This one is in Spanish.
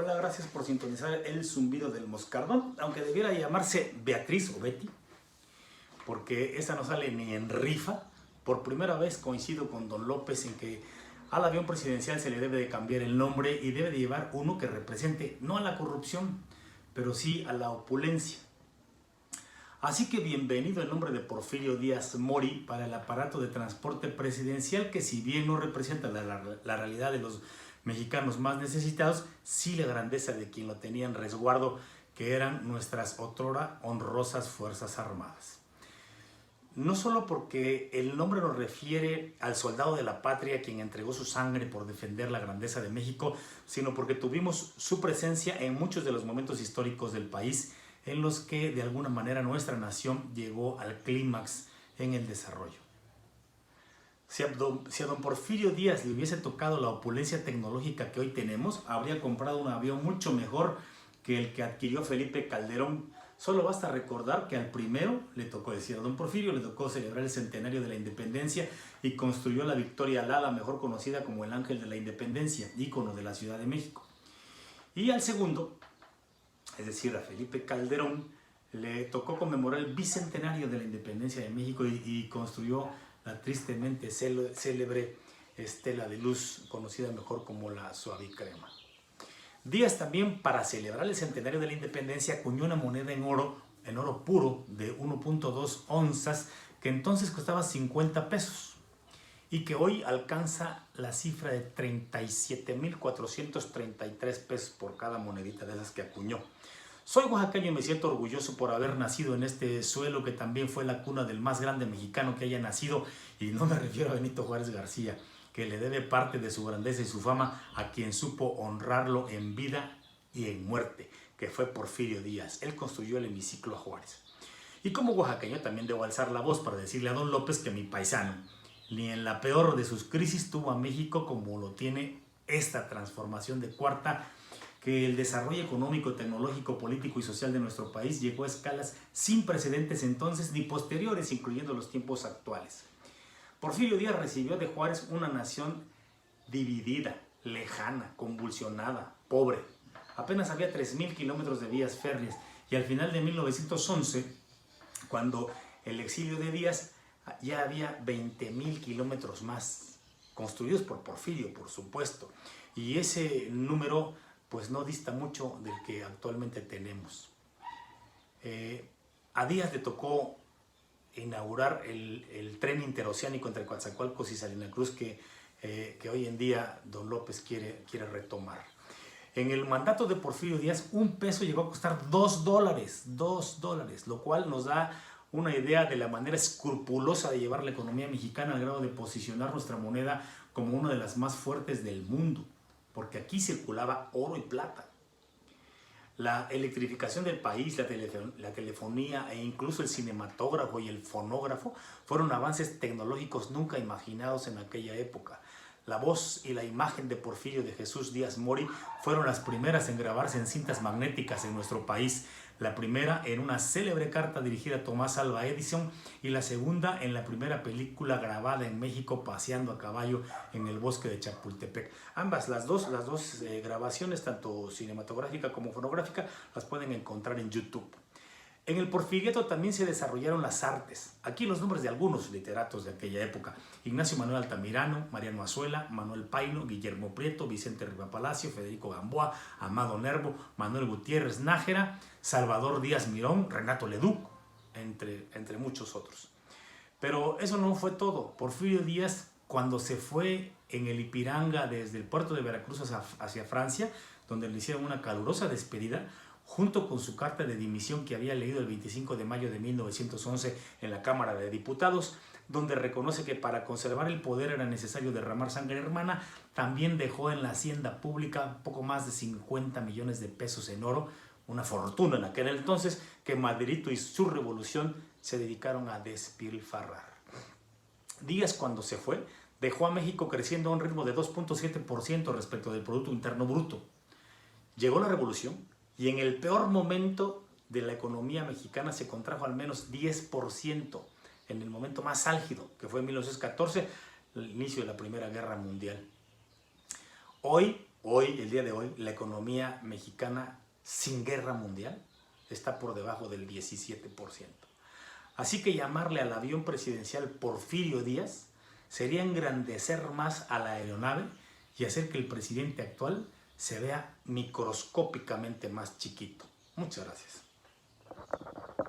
Hola, gracias por sintonizar el zumbido del moscardón, aunque debiera llamarse Beatriz o Betty, porque esa no sale ni en rifa. Por primera vez coincido con Don López en que al avión presidencial se le debe de cambiar el nombre y debe de llevar uno que represente no a la corrupción, pero sí a la opulencia. Así que bienvenido el nombre de Porfirio Díaz Mori para el aparato de transporte presidencial que, si bien no representa la realidad de los mexicanos más necesitados, sí la grandeza de quien lo tenía en resguardo, que eran nuestras otrora honrosas Fuerzas Armadas. No solo porque el nombre nos refiere al soldado de la patria quien entregó su sangre por defender la grandeza de México, sino porque tuvimos su presencia en muchos de los momentos históricos del país en los que de alguna manera nuestra nación llegó al clímax en el desarrollo. Si a don Porfirio Díaz le hubiese tocado la opulencia tecnológica que hoy tenemos, habría comprado un avión mucho mejor que el que adquirió Felipe Calderón. Solo basta recordar que al primero le tocó, decir a don Porfirio, le tocó celebrar el centenario de la independencia y construyó la Victoria Alada, mejor conocida como el Ángel de la Independencia, ícono de la Ciudad de México. Y al segundo, es decir, a Felipe Calderón, le tocó conmemorar el bicentenario de la independencia de México y construyó la tristemente célebre estela de luz, conocida mejor como la Suavicrema. Díaz también, para celebrar el centenario de la independencia, acuñó una moneda en oro puro de 1.2 onzas, que entonces costaba 50 pesos y que hoy alcanza la cifra de 37,433 pesos por cada monedita de esas que acuñó. Soy oaxaqueño y me siento orgulloso por haber nacido en este suelo que también fue la cuna del más grande mexicano que haya nacido, y no me refiero a Benito Juárez García, que le debe parte de su grandeza y su fama a quien supo honrarlo en vida y en muerte, que fue Porfirio Díaz. Él construyó el hemiciclo a Juárez. Y como oaxaqueño también debo alzar la voz para decirle a don López que mi paisano, ni en la peor de sus crisis tuvo a México como lo tiene esta transformación de cuarta, que el desarrollo económico, tecnológico, político y social de nuestro país llegó a escalas sin precedentes entonces ni posteriores, incluyendo los tiempos actuales. Porfirio Díaz recibió de Juárez una nación dividida, lejana, convulsionada, pobre. Apenas había 3,000 kilómetros de vías férreas, y al final de 1911, cuando el exilio de Díaz, ya había 20,000 kilómetros más, construidos por Porfirio, por supuesto. Y ese número pues no dista mucho del que actualmente tenemos. A Díaz le tocó inaugurar el tren interoceánico entre Coatzacoalcos y Salina Cruz que hoy en día don López quiere retomar. En el mandato de Porfirio Díaz, un peso llegó a costar $2, lo cual nos da una idea de la manera escrupulosa de llevar la economía mexicana al grado de posicionar nuestra moneda como una de las más fuertes del mundo, porque aquí circulaba oro y plata. La electrificación del país, la telefonía e incluso el cinematógrafo y el fonógrafo fueron avances tecnológicos nunca imaginados en aquella época. La voz y la imagen de Porfirio de Jesús Díaz Mori fueron las primeras en grabarse en cintas magnéticas en nuestro país. La primera en una célebre carta dirigida a Tomás Alva Edison, y la segunda en la primera película grabada en México, Paseando a caballo en el bosque de Chapultepec. Ambas, las dos grabaciones, tanto cinematográfica como fonográfica, las pueden encontrar en YouTube. En el Porfiriato también se desarrollaron las artes. Aquí los nombres de algunos literatos de aquella época: Ignacio Manuel Altamirano, Mariano Azuela, Manuel Paino, Guillermo Prieto, Vicente Rivapalacio, Federico Gamboa, Amado Nervo, Manuel Gutiérrez Nájera, Salvador Díaz Mirón, Renato Leduc, entre muchos otros. Pero eso no fue todo. Porfirio Díaz, cuando se fue en el Ipiranga desde el puerto de Veracruz hacia Francia, donde le hicieron una calurosa despedida, junto con su carta de dimisión que había leído el 25 de mayo de 1911 en la Cámara de Diputados, donde reconoce que para conservar el poder era necesario derramar sangre hermana, también dejó en la hacienda pública poco más de 50 millones de pesos en oro, una fortuna en aquel entonces, que Madridito y su revolución se dedicaron a despilfarrar. Díaz, cuando se fue, dejó a México creciendo a un ritmo de 2.7% respecto del Producto Interno Bruto. Llegó la revolución, y en el peor momento de la economía mexicana se contrajo al menos 10%, en el momento más álgido, que fue en 1914, el inicio de la Primera Guerra Mundial. Hoy Hoy, el día de hoy, la economía mexicana sin guerra mundial está por debajo del 17%. Así que llamarle al avión presidencial Porfirio Díaz sería engrandecer más a la aeronave y hacer que el presidente actual se vea microscópicamente más chiquito. Muchas gracias.